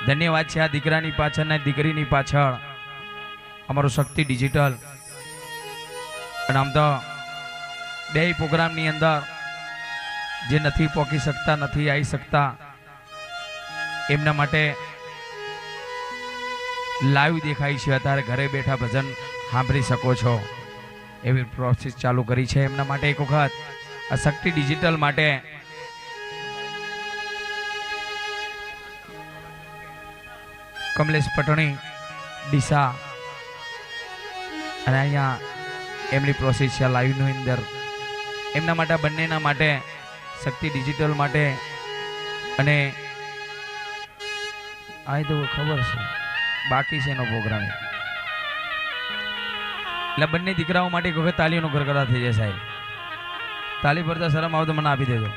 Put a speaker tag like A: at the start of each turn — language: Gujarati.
A: ધન્યવાદ છે આ દીકરાની પાછળ ને દીકરીની પાછળ અમારું શક્તિ ડિજિટલ। અને આમ તો બે પ્રોગ્રામની અંદર જે નથી પહોંચી શકતા, નથી આવી શકતા, એમના માટે લાઈવ દેખાય છે। અત્યારે ઘરે બેઠા ભજન સાંભળી શકો છો એવી પ્રોસેસ ચાલુ કરી છે। એમના માટે એક વખત આ શક્તિ ડિજિટલ માટે કમલેશ પટણી ડીસા અને અહીંયા એમની પ્રોસેસ છે લાઈવની અંદર। એમના માટે બંનેના માટે શક્તિ ડિજિટલ માટે અને આ તો ખબર છે બાકી છે એનો પ્રોગ્રામ, એટલે બંને દીકરાઓ માટે એક વખત તાલીઓનો ગરગડા થઈ જાય સાહેબ। તાલી ભરતા શરમ આવે તો મને આપી દેજો।